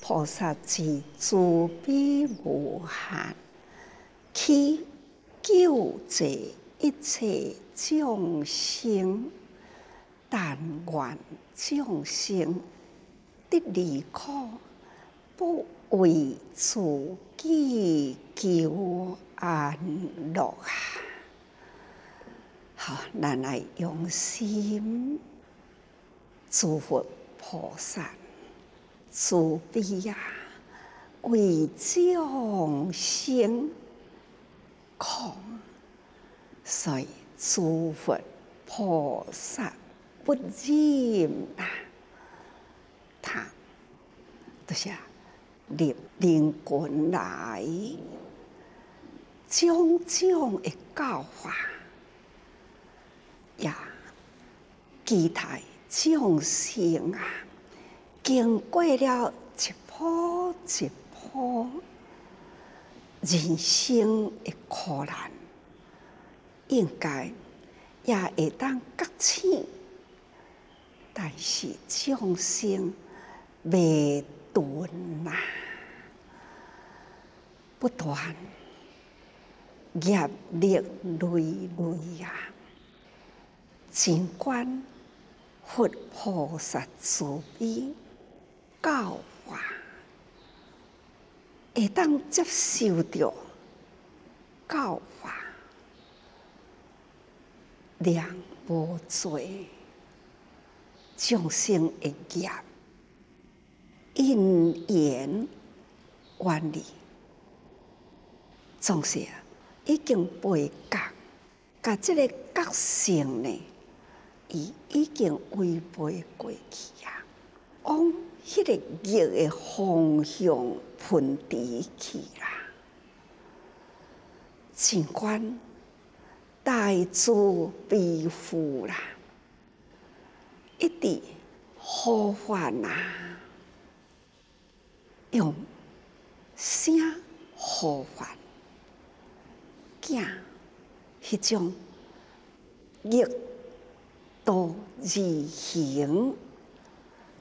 菩萨之慈悲无限，去救济一切众生，但愿众生得离苦，不为自己求安乐。好，咱来用心祝福菩萨慈悲呀，为众生苦，所以祝福菩萨不忍啊，他就是立灵魂来种种的教法呀，期待众生啊，经过了一波一波人生的苦难，应该也会当觉醒，但是众生未顿啊，不断业力累累啊，尽管佛菩萨慈悲教化，会当接受到教化，量无多，众生的业因缘愿力，总是已经背觉，甲这个觉性呢，伊已经违背过去啊，往迄个逆的方向喷迟去啦。尽管大慈悲父啦，一直呼唤啊，用声呼唤，囝迄种逆道而行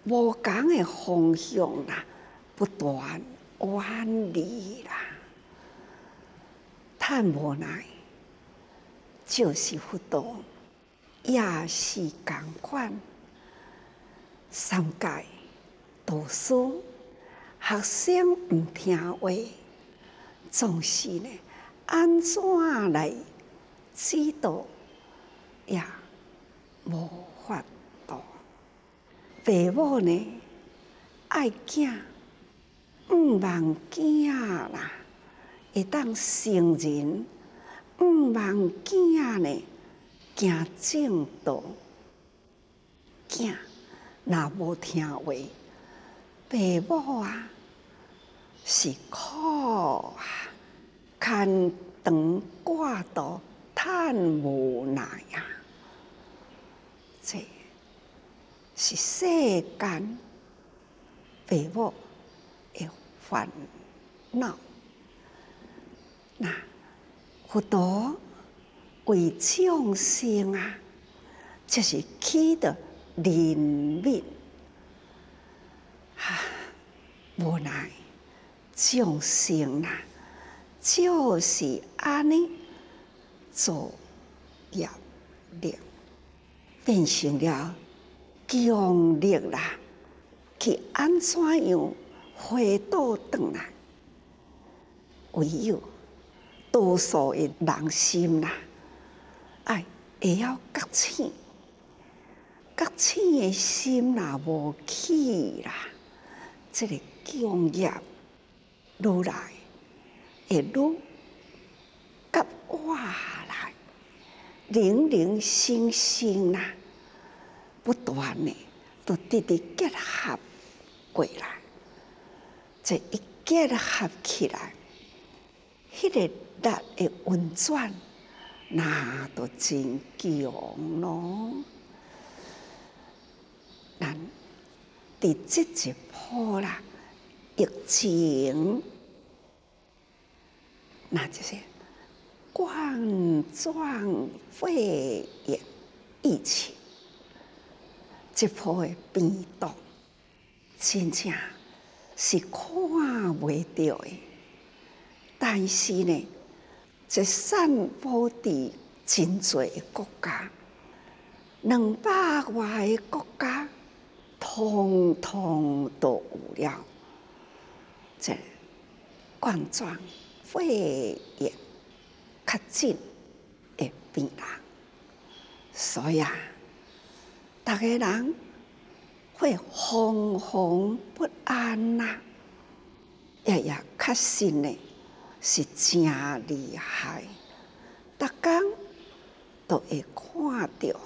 无同的方向啦，不断远离啦，叹无奈，就是佛道也是同款。三界导师学生唔听话，总是呢安怎来指导也无法度。父母呢爱囝，毋望囝啦会当成人，毋望囝呢行正道。囝若无听话，父母啊是苦啊，牵肠挂肚，叹无奈啊。这是世间父母的烦恼。那佛陀为众生啊，就是起的怜悯啊，无奈众生啊，就是安尼造业力，变成了强力啦，去安怎样回倒转来？唯有多数的人心啦，会晓觉醒，觉醒的心若无起啦，这个强业愈来会愈甲活来，零零星星啦，不断的都直直结合过来，这一结合起来，迄个力的运转，那都真强咯。咱伫这一波啦，疫情，那就是冠状肺炎疫情，这波的病毒，真正是看袂到的，但是呢，这散布伫真侪的国家，200外个国家，通通都有了这冠状肺炎确诊的病人，所以大家人会惶惶不安呐，也确实呢是真厉害，逐工都会看到，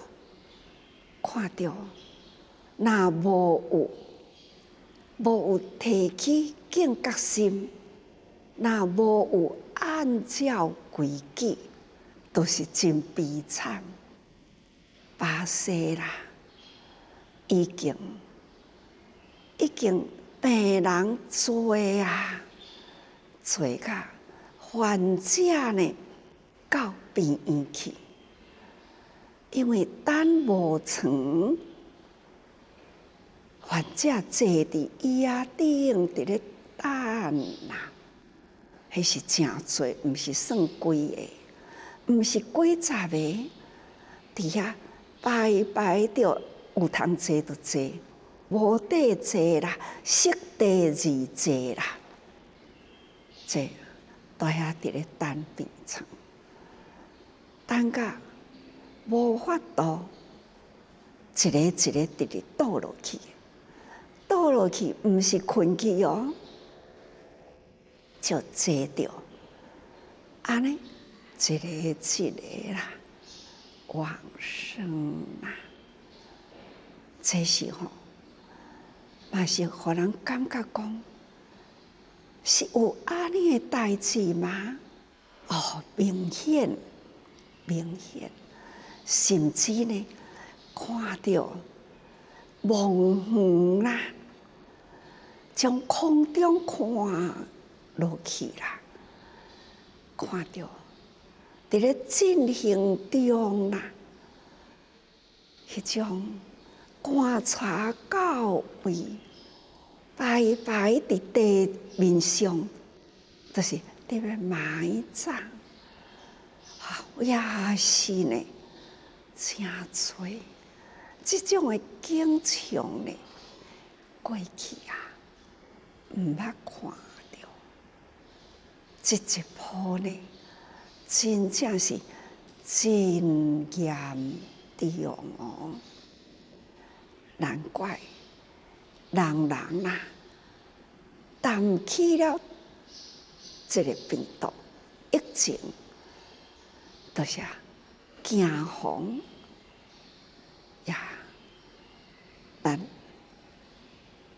若无有提起警觉心，若无有按照规矩，都是真悲惨。巴西啦，已经病人多啊，多甲患者呢到病院去，因为等无床，患者坐伫椅仔顶伫咧等啦，迄是真多，毋是算几个，毋是几十个，伫遐排着有通坐就坐，无地坐啦，适地而坐啦，这都遐伫咧等病床，等甲无法度，一个直直倒落去，毋是困去哦，就坐着，安尼一个啦，往生啦，这是嘛是互人感觉讲，是有安尼的代志吗？哦，明显，甚至呢，看到梦远啦，从空中看落去啦，看到伫咧进行中啦，迄种观察到位，排伫地面上，就是伫咧埋葬，也是呢，真多这种的景象呢，过去毋捌看到，这一波呢，真正是真严重哦，难怪人啊，担起了这个病毒疫情，就是惊慌呀，但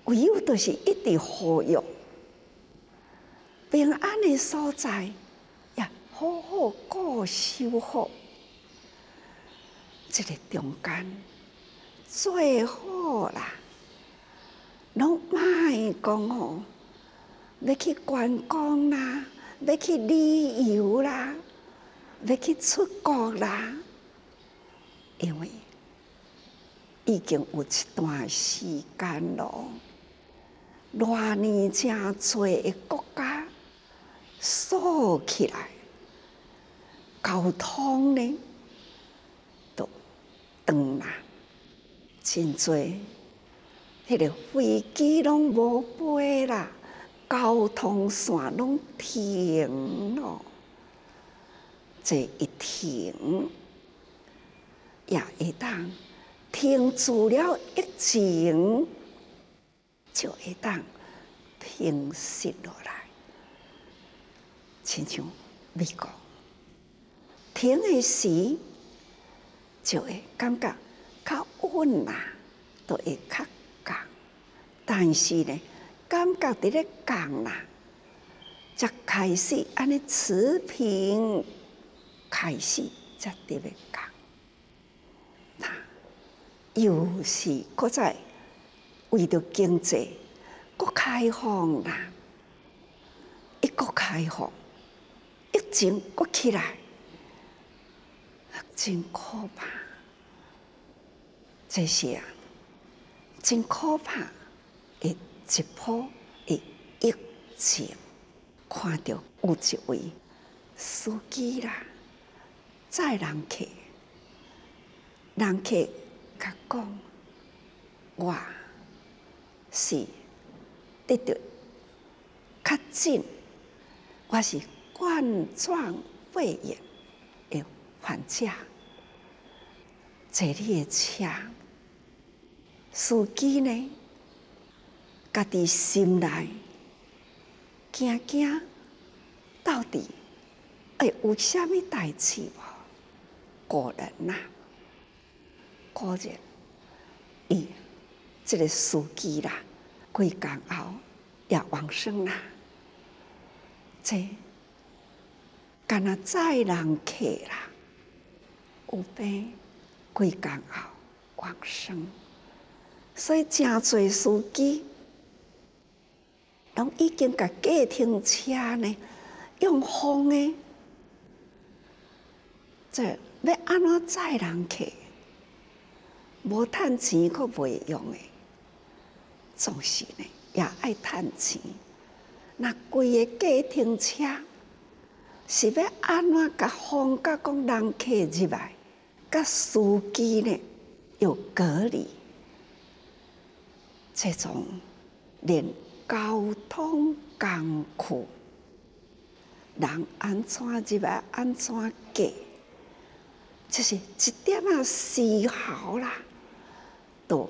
唯有就是一直呼吁平安的所在，也好好顾守好。这个中间最好啦，拢莫讲要去观光啦，要去旅游啦，要去出国啦，因为已经有一段时间咯，偌年真多的国家锁起来，交通呢都断啦，真多迄个飞机拢无飞啦，交通线拢停咯，这一停也会当停住了疫情，就会当平息落来。亲像美国停的时，就会感觉较稳啦，都会较降。但是呢，感觉伫咧降啦，才开始安尼持平，开始才伫咧降。又是搁再为着经济，搁开放啦，一搁开放，疫情搁起来，真可怕。这是真可怕的一波的疫情，看到有一位司机啦，载人客，人客甲讲，我是得到确诊，我是冠状肺炎的患者。坐你的车，司机呢，家己心内惊，到底会有啥物代志无？果然呐，果然，这个司机啦，几工后也往生啦。这干那载人客啦，有病。几工后往生，所以真侪司机拢已经甲计程车呢用疯的，这要安怎载人客？无趁钱佫袂用的，总是呢也爱趁钱。那规个计程车是要安怎甲封甲讲人客入来？甲司机呢又隔离，这种连交通工具，人安怎入来安怎过，就是一点仔丝毫啦，都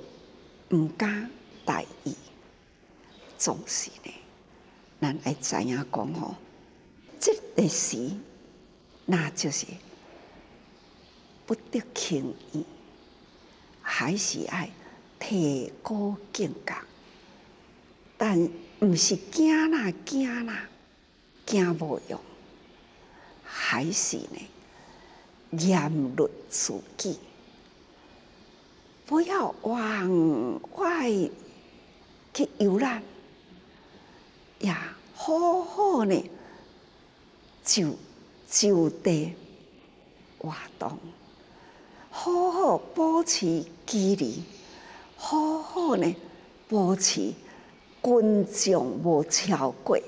唔敢大意。总是呢，咱爱知影讲吼，这个时那就是。不得轻易，还是爱提高警觉，但唔是惊啦，惊无用，还是呢严律自己，不要往外去游览，也好好呢就地活动。好好保持距离，好好呢保持群众无超过，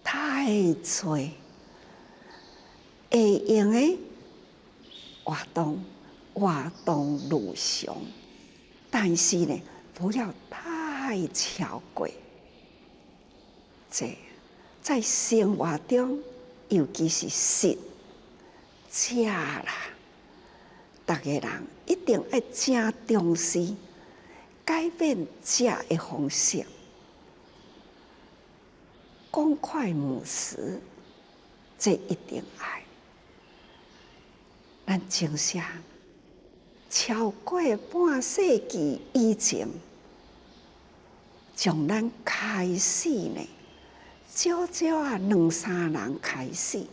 太多会用的活动如常，但是呢不要太超过。这在生活中，尤其是食啦。逐个人一定要真重视改变食的方式，公筷母食，这一定爱。咱正常超过半世纪以前，从咱开始呢，少少啊2-3人开始，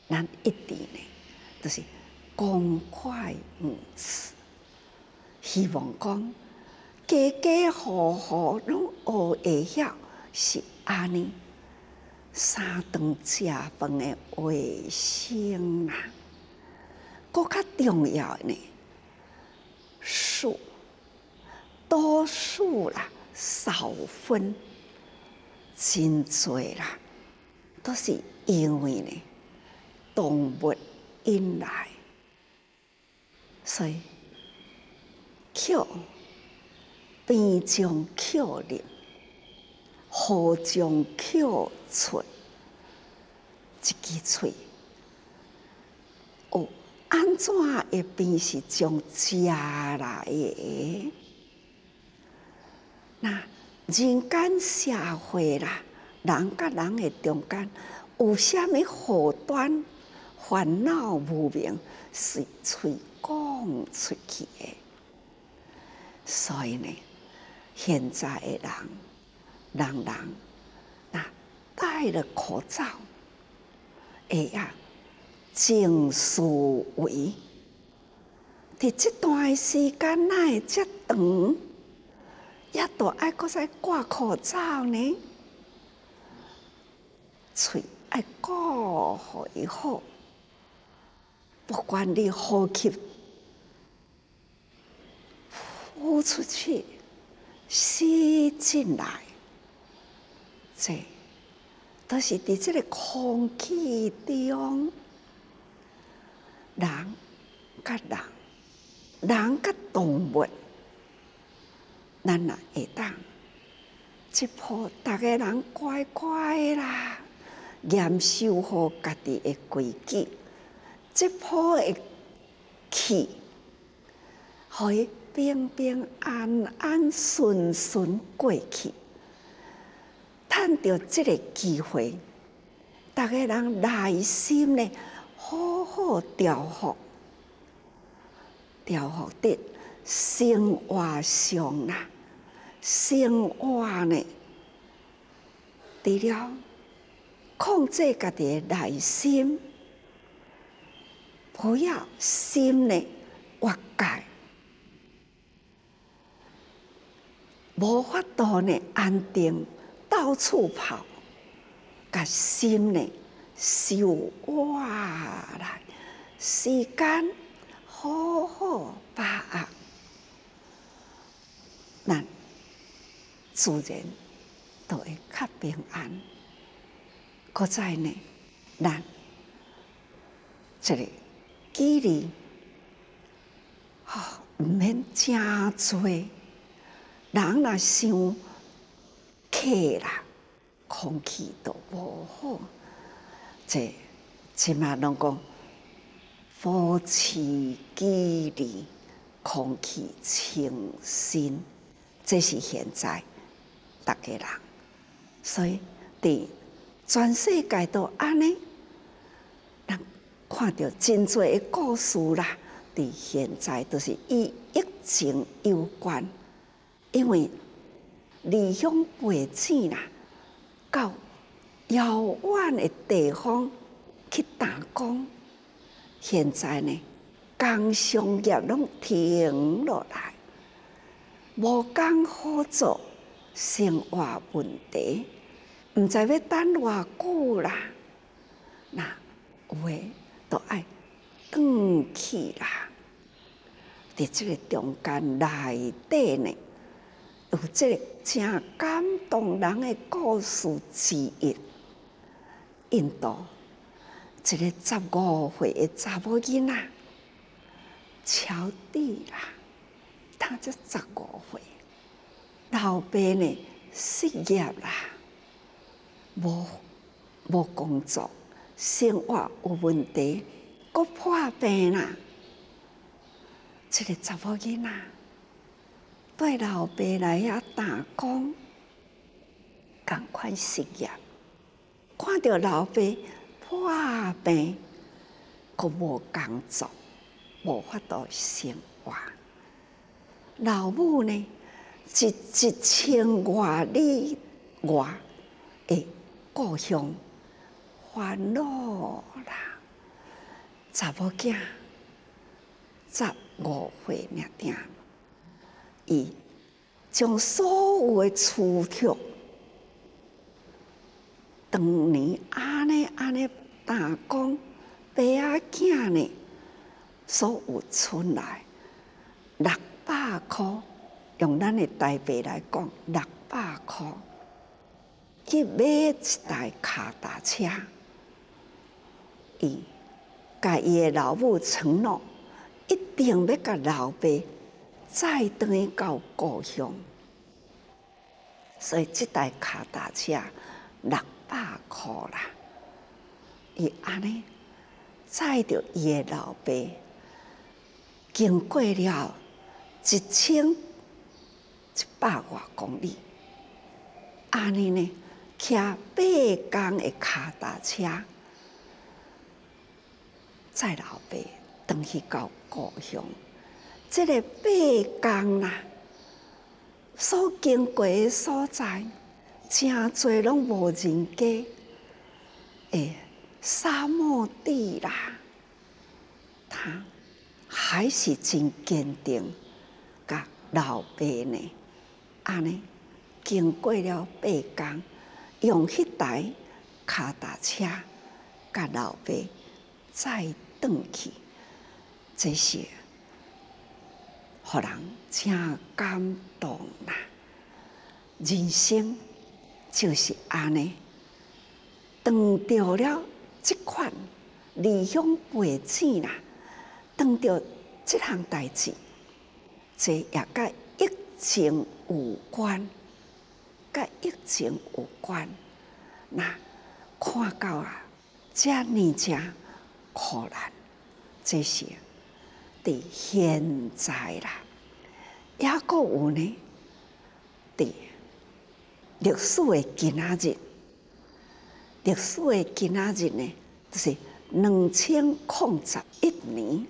咱一直呢，就是公筷母食，希望讲家户户拢学会晓是安尼3顿食饭的卫生啦。搁较重要的呢，数多数啦，少分，真多啦，都是因为呢动物引来。所以，边将口入，好将口出，一支喙。哦，安怎会变是将食来的？那人间社会啦，人甲人的中间有啥物祸端、烦恼无明，是喙讲出去的。所以呢，现在的人那戴了口罩，会呀正思维。伫这段时间哪会遮长，也都爱搁再挂口罩呢？喙爱顾互伊好，不管你呼吸呼出去，吸进来，这都是伫这个空气中，人甲人，人甲动物，咱也会当。这波大家人乖乖啦，严守好家己的规矩。这波的气，互伊平平安安、顺顺过去。趁着这个机会，大家人内心呢，好好调伏，伫生活上啦。生活呢，除了控制家己的内心，不要心呢越界，无法度呢安定，到处跑，甲心呢收活来，时间好好把握，咱自然就会较平安。搁再呢，咱这个距离，毋免真多。人若伤客啦，空气都无好。即马拢讲保持距离，空气清新，这是现在大家人。所以伫全世界都安尼，咱看到真多的故事啦。伫现在都是与疫情有关。因为离乡背井啦，到遥远的地方去打工，现在呢，工商业拢停落来，无工好做，生活问题，毋知要等偌久啦。那有诶，都爱转去啦。伫这个中间内底呢，有这个真感动人的故事之一。印度一个15岁的查某囡仔，桥底啦，他才15岁，老爸呢失业啦，无工作，生活有问题，搁破病啦。这个查某囡仔对老爸来遐打工，同款失业，看到老爸破病，佮无工作，无法度生活。老母呢，1000外里外的故乡，烦恼啦。查某囝15岁尔，伊将所有的储蓄，当年安尼打工，爸仔囝呢，所有存来600块，用咱的台币来讲，600块，去买一台脚踏车。伊甲伊的老母承诺，一定要甲老爸再转去到故乡。所以这台脚踏车600块啦，伊安尼载着伊的老爸，经过了1100外公里，安尼呢，骑8天的脚踏车，载老爸转去到故乡。这个8天啦，所经过的所在，真侪拢无人家。沙漠地啦，他还是真坚定，甲老爸呢，安尼经过了8天，用迄台脚踏车，甲老爸再转去，这是互人真感动啦。人生就是安尼，当到了这款离乡背井啦，当到这项代志，这也甲疫情有关，甲疫情有关。那看到啊，遮尔正苦难，这是伫现在啦，也阁有呢，伫历史的今仔日，历史的今仔日呢，就是2001年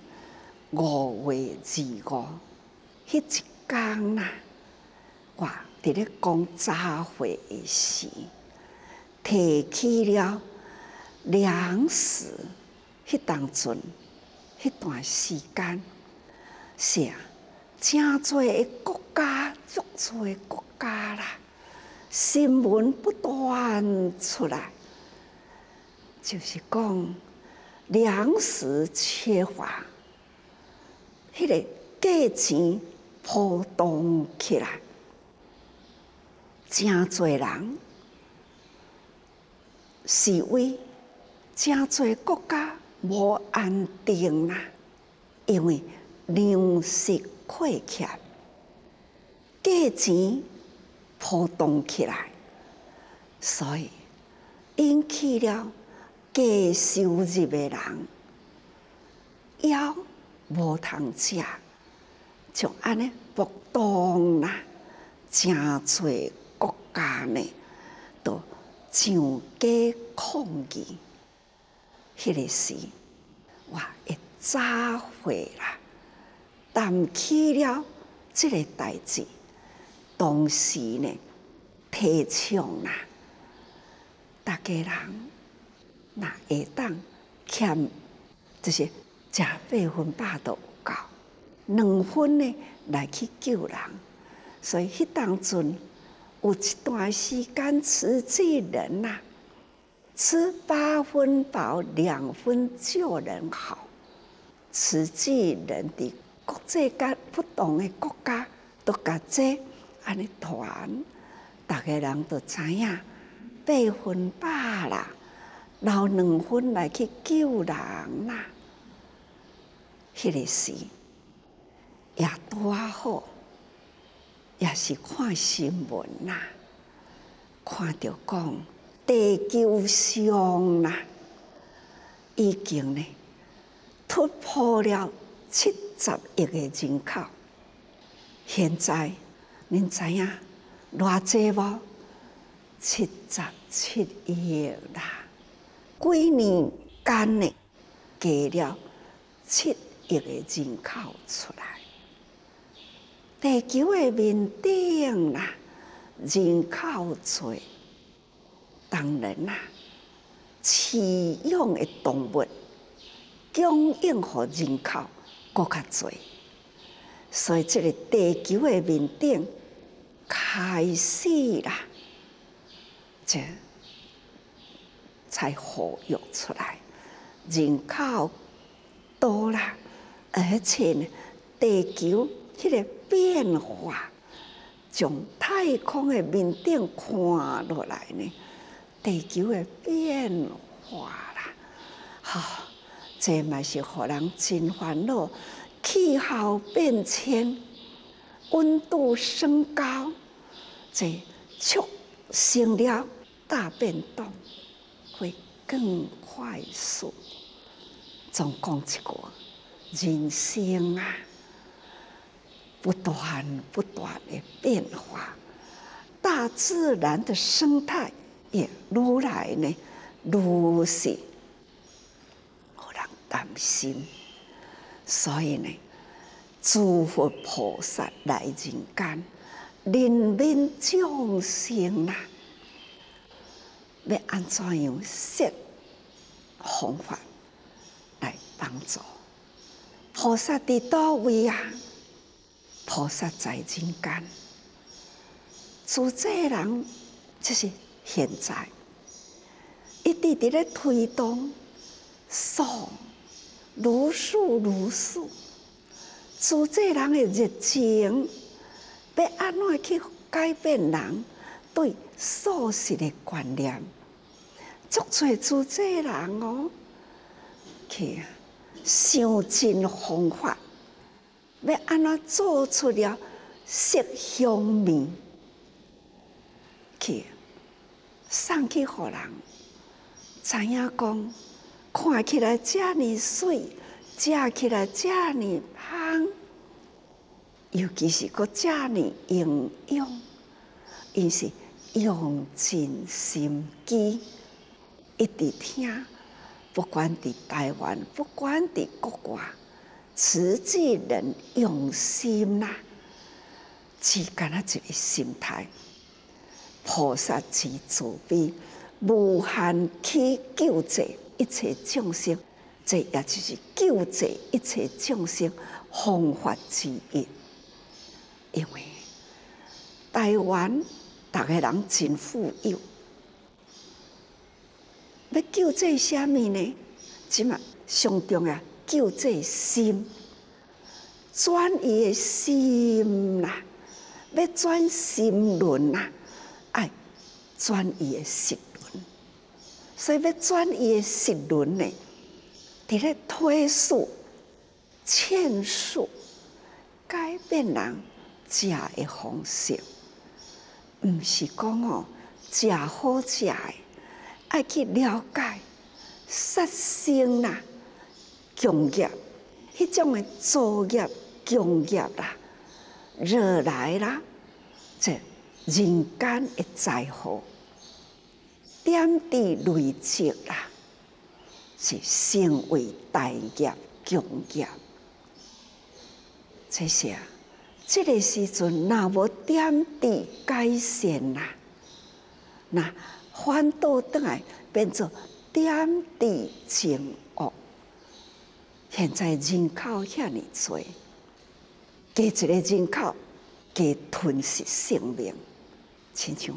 5月25迄一天啦，我伫咧讲早会的时，提起了粮食迄当阵迄段时间，是啊，真侪的国家，足侪的国家啦，新闻不断出来，就是讲粮食缺乏，迄个价钱波动起来，真侪人示威，真侪国家无安定啦，因为粮食缺欠，价钱波动起来，所以引起了低收入的人枵无通食，就安尼暴动啦，真侪国家呢都上街抗议。迄个时，我一早会啦，谈起了这个代志，当时呢提倡啦，大家人那会当欠，就是食8分饱都有够，2分呢来去救人，所以迄当阵有一段时间，慈济人呐，吃8分饱2分救人好。慈济人伫国际甲不同的国家都甲这安尼传，大家人都知影8分饱啦，留2分来去救人啦。迄个时也拄好，也是看新闻啦，看到讲地球上啦，已经呢突破了70亿的人口。现在恁知影偌济无？77亿啦！几年间呢，加了7亿的人口出来。地球的面顶啦，人口多，当然啦，饲养的动物供应互人口更较多，所以这个地球的面顶开始啦，这才活跃出来，人口多啦，而且呢，地球迄个变化，从太空的面顶看落来呢，地球的变化啦，好，这嘛是互人真烦恼。气候变迁，温度升高，这促成了大变动，会更快速。总讲一句，人生啊，不断的变化，大自然的生态也愈来呢，愈是互人担心。所以呢，诸佛菩萨来人间，人民众生啦，要安怎样设方法来帮助？菩萨伫倒位啊？菩萨在人间，自济人就是现在，一直伫咧推动送。如数，自济人的热情，要安怎去改变人？对素食的观念，足侪主这人哦，去想尽方法，要安怎做出了色香味，去送去互人，知影讲，看起来遮尼水，食起来遮尼香，尤其是佫遮尼营养，因是用尽心机，一直听，不管伫台湾，不管伫国外，慈济人用心啦，只干那一个心态。菩萨之慈悲，无限去救济一切众生，这也就是救济一切众生方法之一。因为台湾大个人真富有，要救济什么呢？即嘛上重要，救济心，转伊的心啦，要转心轮啦。爱转伊的识轮，所以要转伊的识轮呢，伫咧推述、劝述、改变人食的方式，毋是讲哦食好食的，爱去了解杀生啦、共业，迄种的造业、共业啦、惹来啦，这。人间的灾祸，点滴累积啦，是成为大业共业。这些，这个时阵若无点滴改善啦，那反倒转来变做点滴增恶。现在人口遐尼多，加一个人口，加吞噬生命。亲像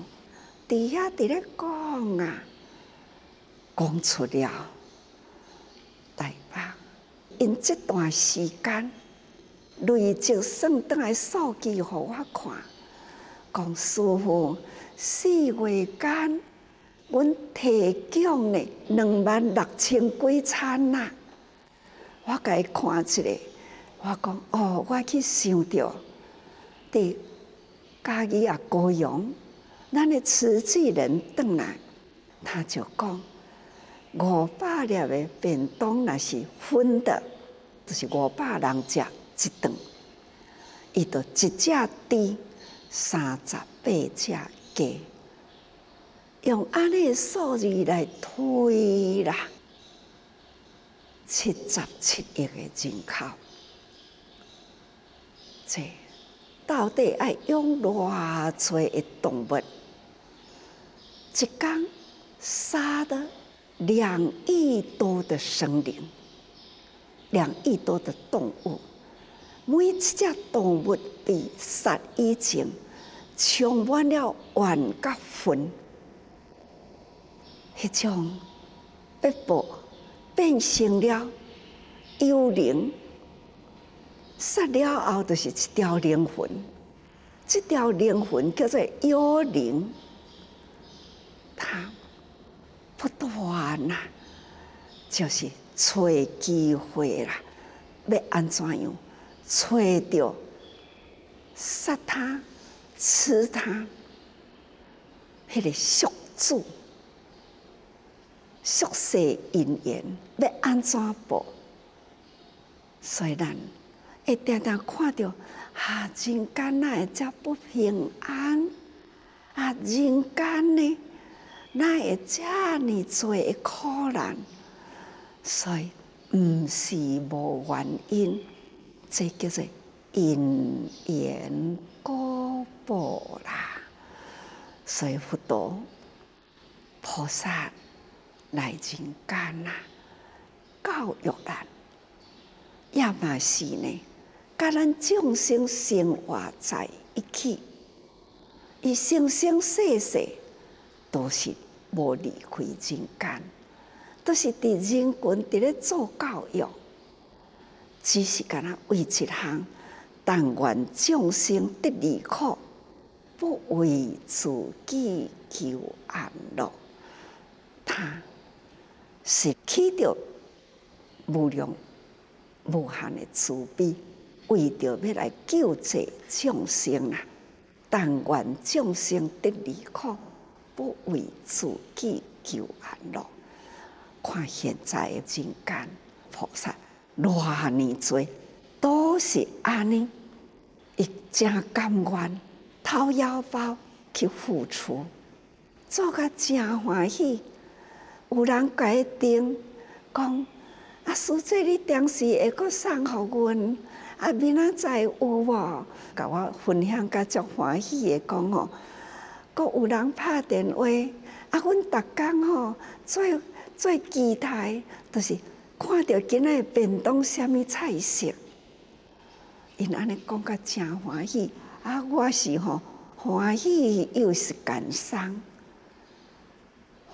伫遐伫咧讲啊，讲出了台北，因这段时间累积算倒来数据，互我看，讲师父4月间，阮提供呢26000几餐呐。我甲伊看一下，我讲哦，我去想着伫嘉义啊、高雄。咱的慈济人转来，他就讲500粒的便当，若是分的，就是500人食一顿，伊就一只猪38只鸡，用安尼的数字来推啦，77亿的人口，这到底爱养偌侪的动物？一天杀的2亿多的生灵，2亿多的动物，每一只动物被杀以前，充满了怨甲恨，迄种必报变成了幽灵，杀了后就是一条灵魂，这条灵魂叫做幽灵。他不断啦，就是找机会啦，要安怎样找到杀他、吃他，迄个宿主、宿世因缘要安怎报？所以咱会常常看到人间哪会遮不平安？人间呢？哪会遮尼多的苦难？所以毋是无原因，这叫做因缘果报啦。所以佛陀、菩萨来人间啦，教育咱，也嘛是呢，甲咱众生生活在一起，伊生生世世。都是无离开人间，都是伫人群伫咧做教育，只是干那为一项，但愿众生得离苦，不为自己求安乐。他是起着无量无限的慈悲，为着要来救济众生啦，但愿众生得离苦，不为自己求安乐。看现在的人间菩萨偌尼多，都是安尼，伊真甘愿掏腰包去付出，做甲真欢喜。有人甲伊订讲，啊，师姐你当时会阁送互阮，啊，明仔载有无？甲我分享甲足欢喜的讲吼，阁有人拍电话，啊，阮逐工吼最期待，就是看到今仔的便当什么菜色，因安尼讲甲真欢喜，啊，我是吼欢喜又是感伤。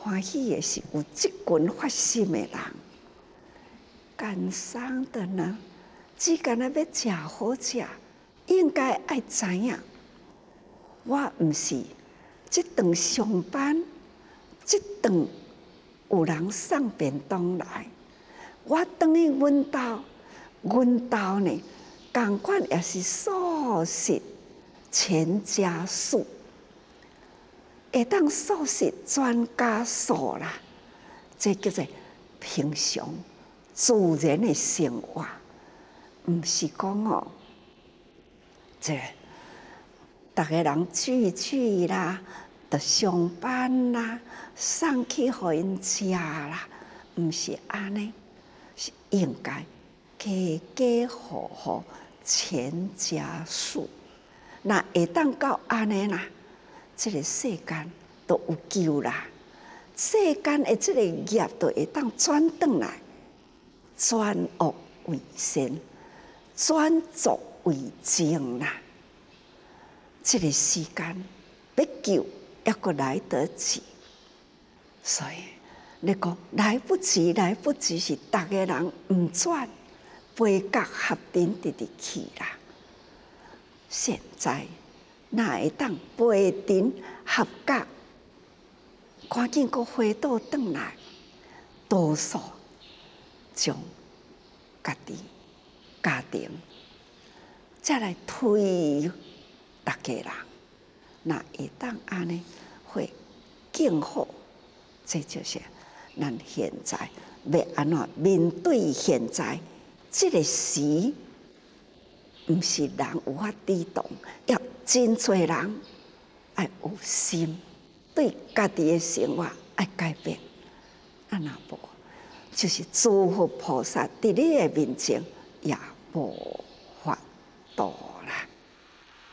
欢喜的是有这群发心的人，感伤的呢，只干那要食好食，应该爱知影，我毋是这顿上班，这顿有人送便当来，我等于阮兜呢，共款也是素食全家素。会当素食全家素啦，这叫做平常自然的生活，毋是讲哦，这逐个人聚啦，着上班啦，送去互因食啦，毋是安尼，是应该家家户户全家素，那会当到安尼啦。这个世间都有救啦，世间的这个业都会当转转来，转恶为善，转浊为净啦。这个时间要救，还阁来得及，所以你讲来不及，来不及是逐个人唔转，背角合顶直直去啦。现在。哪会当背顶合角，赶紧阁回倒转来，多数将家己家庭再来推大家人，哪会当安尼会更好？这就是咱现在要安怎面对现在这个时。毋是人有法抵挡，要真侪人爱有心，对家己的生活爱改变。啊，若无就是诸佛菩萨伫你的面前也无法度啦。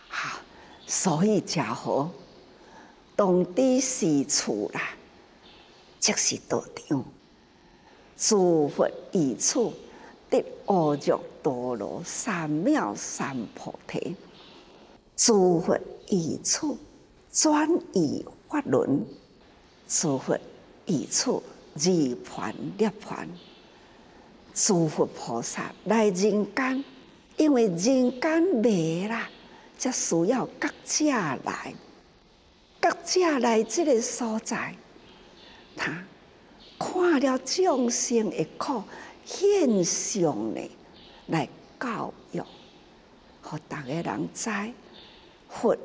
好，所以真好，当知是处啦，即是道场。诸佛以处。得阿耨多罗三藐三菩提，诸佛以处转移法轮，诸佛以处二盘涅盘。诸佛菩萨来人间，因为人间没啦，才需要觉者来。觉者来这个所在，他看了众生的苦。现象呢，来教育，互大家人知，佛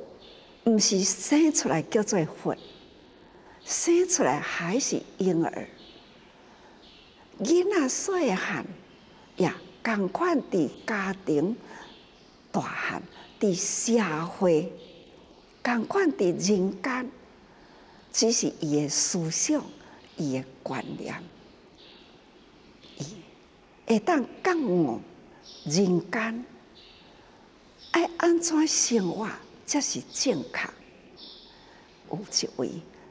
毋是生出来叫做佛，生出来还是婴儿。囡仔细汉也共款伫家庭大汉，伫社会共款伫人间，只是伊的思想、伊的观念。会当觉悟人间爱安怎生活才是正确。有一位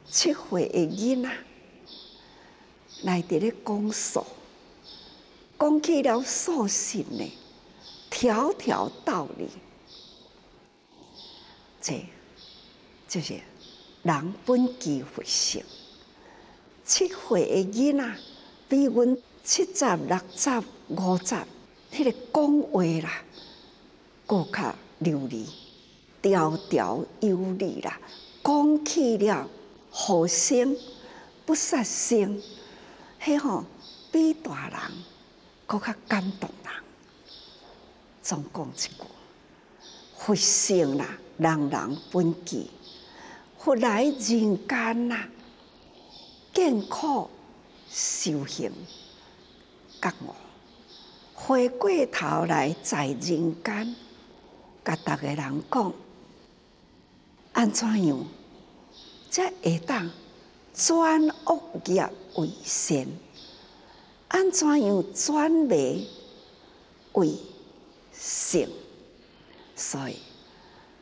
7岁的囡仔来伫咧讲述，讲起了素食呢，条条道理。这就是人本具佛性。7岁的囡仔比阮70、60、50，迄个讲话啦，更较流利，条条有理啦，讲起了好生不杀生，迄吼比大人搁较感动人。总讲一句，佛性啦，人人本具，佛来人间啦，见苦修行觉悟，回过头来在人间，甲逐个人讲，安怎样才会当转恶业为善？安怎样转迷为圣？所以，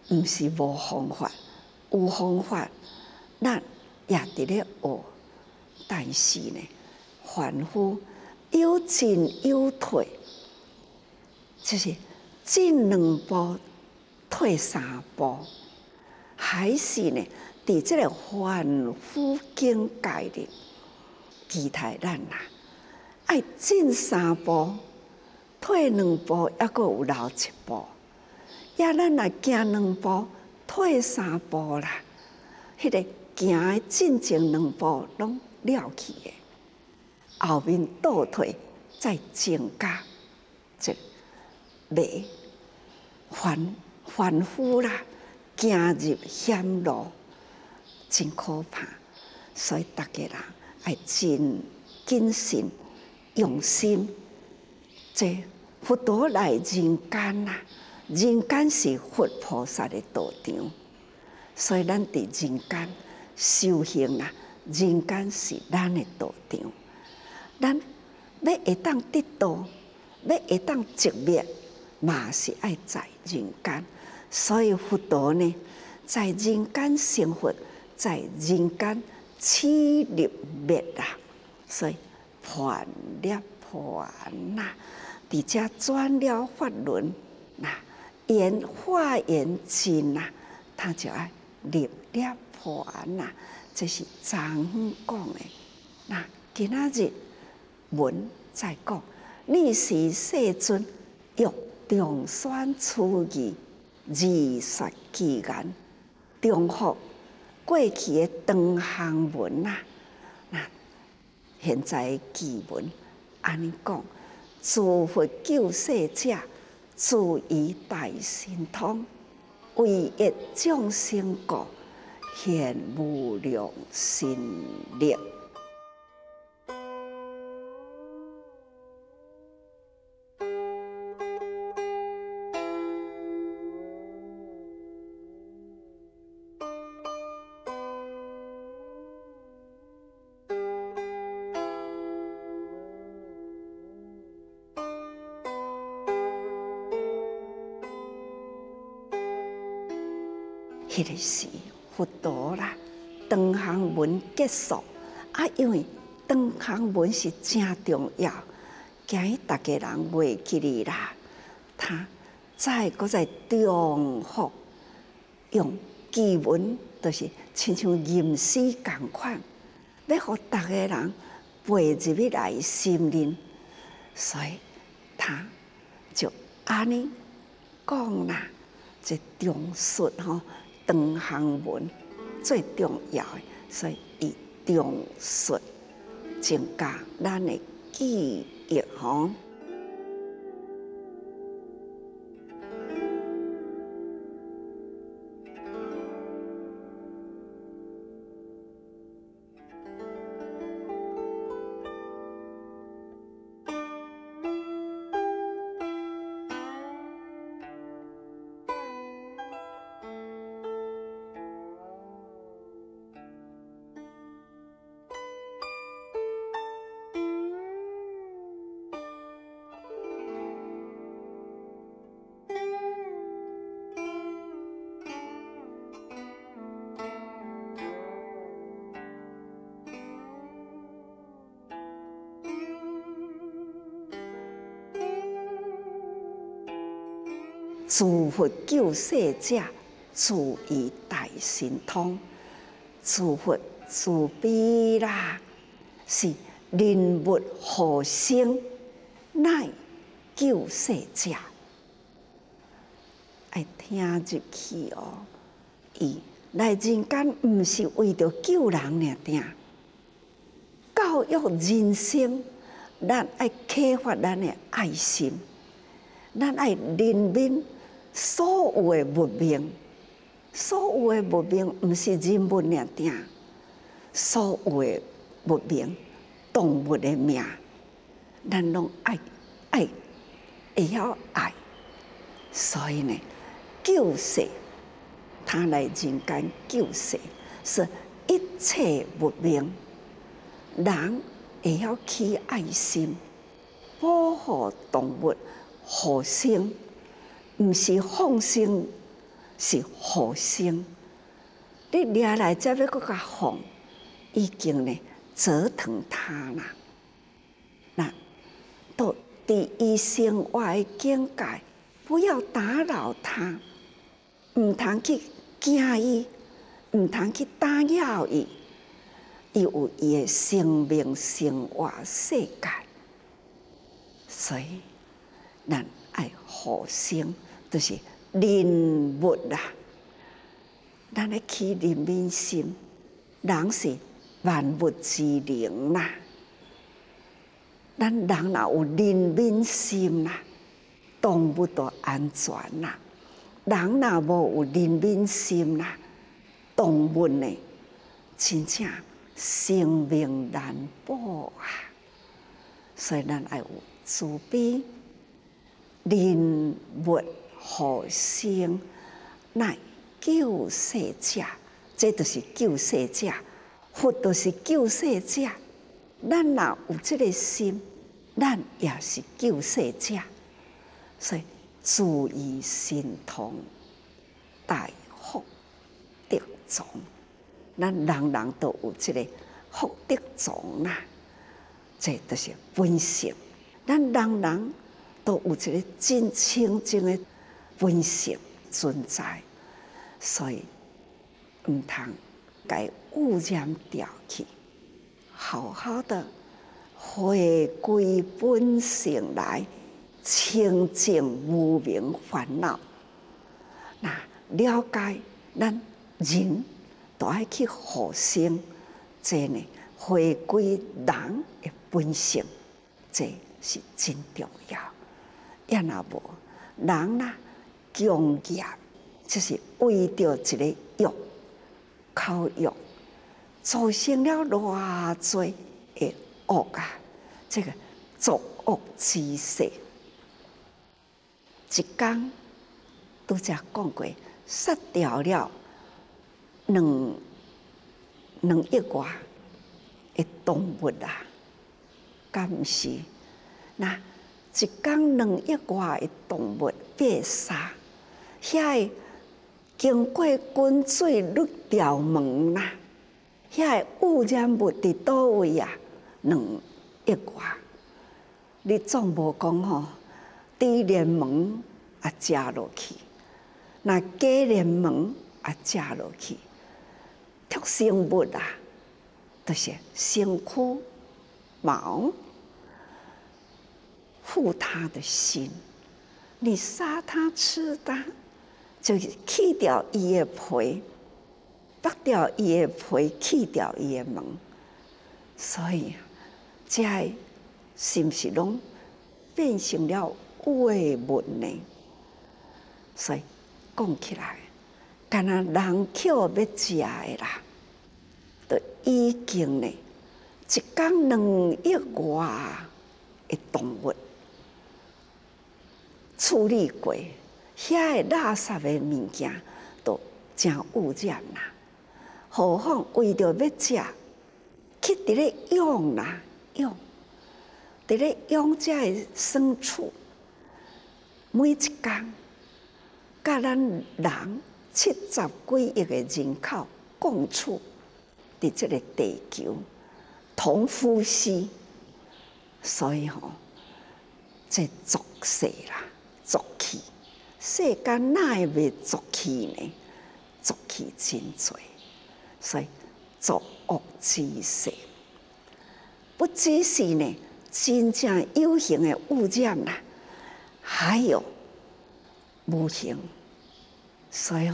毋是无方法，有方法，咱也伫咧学。但是呢，凡夫有进有退，就是进2步，退3步，还是呢，伫这个凡夫境界里，期待咱啦，爱进3步，退2步，还阁有留1步，呀，咱若行2步，退3步啦，迄个行的进前2步拢了去的，后面倒退再增加，这迷凡夫啦，行入险路，真可怕。所以大家人爱真谨慎用心。这佛陀来人间啦，人间是佛菩萨的道场，所以咱伫人间修行啦。人间是咱的道场，咱要会当得道，要会当寂灭，嘛是爱在人间。所以佛陀呢，在人间成佛，在人间起立灭啦，所以破涅槃啦，伫遮转了法轮呐，言化缘尽啦，他就爱立涅槃啦。这是昨昏讲的，那今仔日文再讲，历时世尊欲重宣此义，二说其言，重复过去的长行文啊。那现在记文安尼讲，自佛救世者，自以大神通，为益众生故。现无量心力，迄个是佛陀啦，长行文结束啊，因为长行文是真重要，今日大家人袂记哩啦。他再搁再重复用记文，就是亲像吟诗共款，要互大家人背入去来心灵，所以他就安尼讲啦，这重述吼长行文。最重要的，所以以重述增加咱的记忆吼。自佛救世者，自以大神通。自佛自悲啦，是人物护生，乃救世者。爱听入去哦。伊来人间，毋是为着救人尔定，教育人生，咱爱启发咱的爱心，咱爱人民所有的文明，所有的文明毋是人物尔定，所有的文明动物的命，咱拢爱会晓爱，所以呢，救世。他来人间救世，是一切文明人会晓起爱心，保护动物，护生，毋是放生，是护生。你掠来再要搁甲放，已经呢折腾他啦。那到第一生活的境界，不要打扰他，毋通去惊伊，毋通去打扰伊，伊有伊的生命生活世界，所以咱爱护生，就是人物啦。咱要起人民心，人是万物之灵啦。咱人若有人民心啦，动物就安全啦。人若无有人民心啦，动物呢，真正生命难保啊！所以咱爱有慈悲、人物互生，乃救世者。这就是救世者，佛就是救世者。咱若有这个心，咱也是救世者。所以。注意心同，大福德宗。咱人人都有这个福德宗啦，这都是本性。咱人人都有这个真清净的本性存在，所以唔通该污染掉去，好好的回归本性来。清净无明烦恼，那了解咱人都爱去护生，这呢回归人的本性，这是真重要。也若无人啦，强业就是为着一个欲口欲，造成了偌济的恶啊！这个作恶之世。一天，拄则讲过，杀掉了2亿外的动物啊，敢毋是？那一天2亿外的动物被杀，遐个经过滚水滤掉门啦，遐个污染物伫倒位啊？2亿外，你总无讲吼？猪连门也食落去，那鸡连门也食落去，畜生物啊，都是身躯毛护它的心，你杀它吃它，就是去掉伊的皮，剥掉伊的皮，去掉伊的毛，所以这是不是拢变成了？伪物呢，所以讲起来，干那人口要食的啦，就已经呢，一天2亿外的动物处理过，遐个垃圾的物件都真污染啦。何况为着要食，去伫咧养啦，养，伫咧养这个牲畜。每一天，甲咱人70几亿的人口共处伫这个地球，同呼吸，所以吼，这浊世啦，浊气，世间哪会袂浊气呢？浊气真多，所以作恶之世，不只是呢真正有形的污染啦。还有无形所以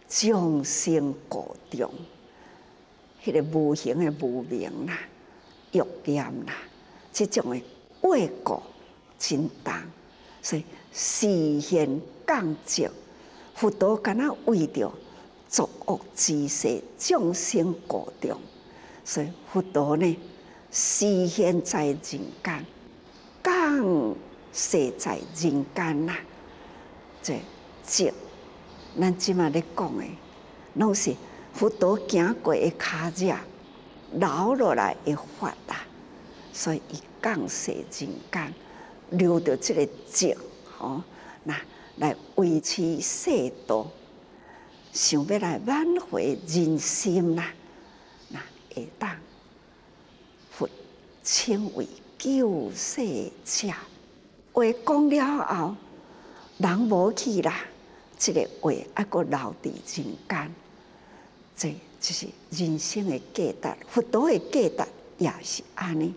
众生过中，迄个无形的无明啦、欲念啦，这种的畏过真重，所以示现降值。佛陀敢若为着作恶之世众生过中，所以佛陀呢示现在人间，降世在人间啦。这值，咱即马咧讲的，拢是佛陀行过的脚迹，留落来的法啦。所以伊降世人间，留着这个值，那来维持世道，想要来挽回人心啦，那会当佛称为救世者。话讲了后，人无去啦，这个话还阁留伫人间，这就是人生的价值。佛陀的价值也是安尼，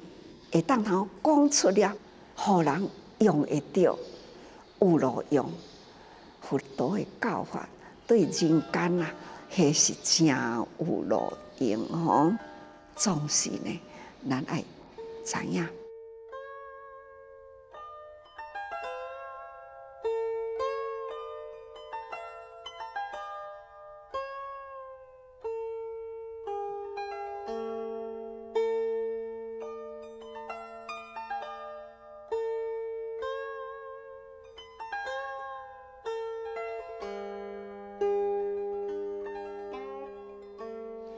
会当通讲出了，互人用会着，有路用。佛陀的教法对人间啊，迄是真有路用总是呢，咱爱知影。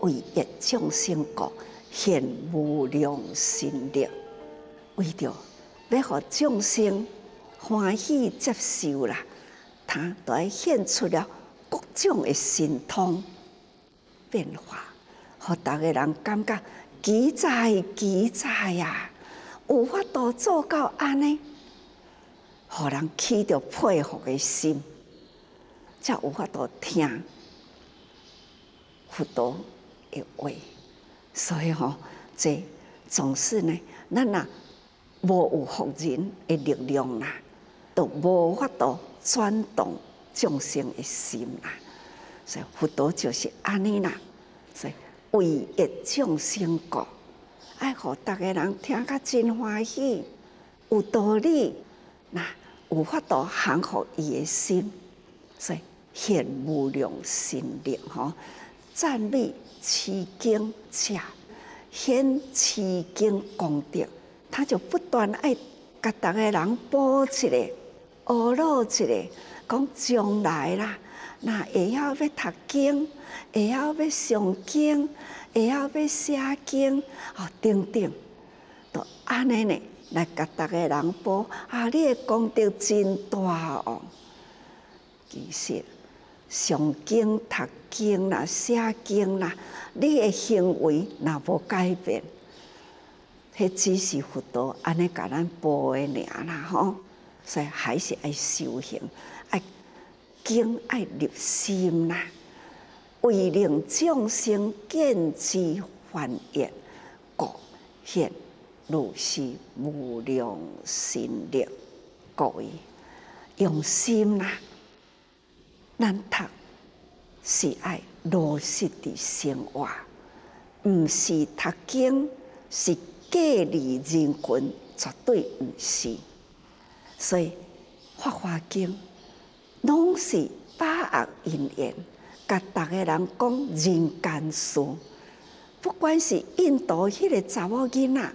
为益众生故，现无量心力，为着要互众生欢喜接受啦，他就要显出了各种的神通变化，互大家人感觉奇哉奇哉呀！有法度做到安尼，互人起着佩服的心，才有法度听佛陀的话。所以这总是呢，咱若无有福人的力量啦，就无法度转动众生的心啦。所以佛陀就是安尼啦。所以为益众生故，爱互大家人听甲真欢喜，有道理，那有法度降服伊的心。所以现无量心力赞美持经者，显持经功德，他就不断爱甲大家人补一个、学络一个，讲将来啦，那会晓要读经，会晓要上经，会晓要写经，等等，就安尼呢，来甲大家人补你的功德真大哦。其实上经、读经啦、写经啦，你的行为若无改变，迄只是佛陀安尼甲咱补的尔啦所以还是爱修行，爱经爱入心啦，为令众生见之欢悦，故现如是无量心力。各位用心啦。咱读是爱落实伫生活，毋是读经是假利人群，绝对毋是。所以《法华经》拢是把握因缘，甲大家人讲人间事。不管是印度迄个查某囡仔，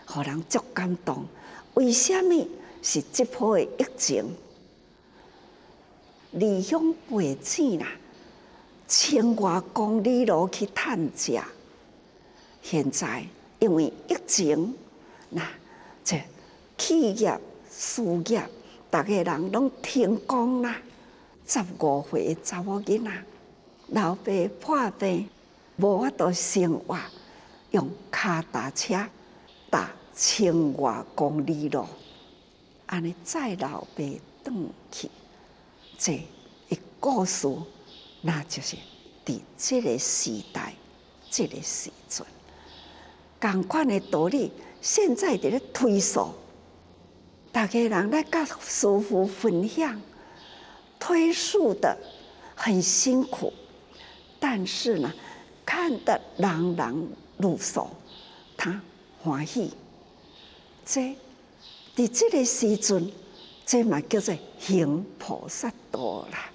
互人足感动。为什么是这波的疫情？离乡背井啦，千外公里路去探食。现在因为疫情，这企业事业，大家人拢停工啦。15岁的查某囡仔，老爸破病，无法度生活，用脚踏车踏千外公里路，安尼载老爸转去。这一故事，那就是伫这个时代、这个时阵，同款的道理，现在伫咧推诉，大家人来甲师父分享，推述的很辛苦，但是呢，看得人人如诉，他欢喜。在这个时阵，这嘛叫做行菩萨道啦。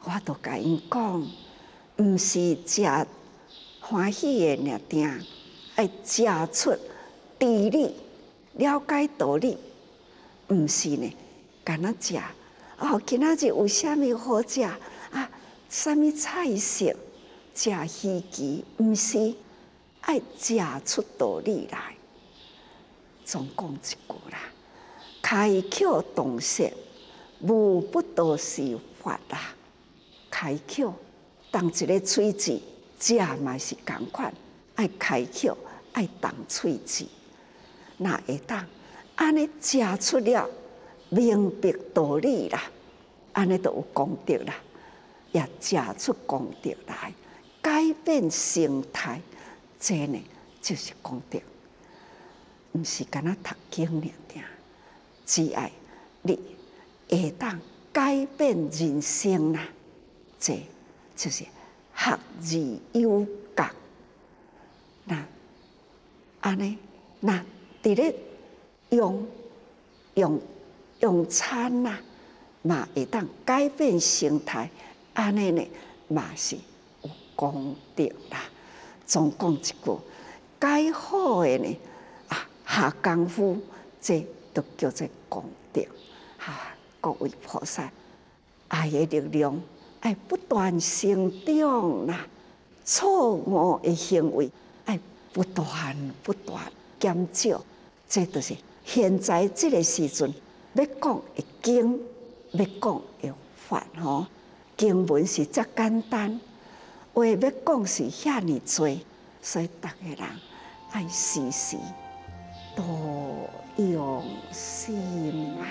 我都甲因讲，毋是食欢喜的尔定，要食出道理，了解道理，毋是呢，干那食哦，今仔日有啥物好食啊？啥物菜色？食鱼翅，毋是爱食出道理来。总讲一句啦，开口动舌，无不都是法啦。开口动一个喙齿，食嘛是共款，爱开口，爱动喙齿，那会当安尼食出了明白道理啦，安尼就有功德啦，也食出功德来，改变心态，这呢就是功德。毋是干那读经尔定，只爱你会当改变人生啦。这就是学而有觉。那安尼，那伫咧用餐啦，嘛会当改变心态，安尼呢嘛是有功德啦。总讲一句，改好的呢。下功夫，这都叫做功德。各位菩萨，爱的力量爱不断成长啦，错误的行为爱不断减少。这就是现在这个时阵要讲的经，要讲的法吼。经文是遮简单，话要讲是遐尼多，所以逐个人爱时时多用心啊。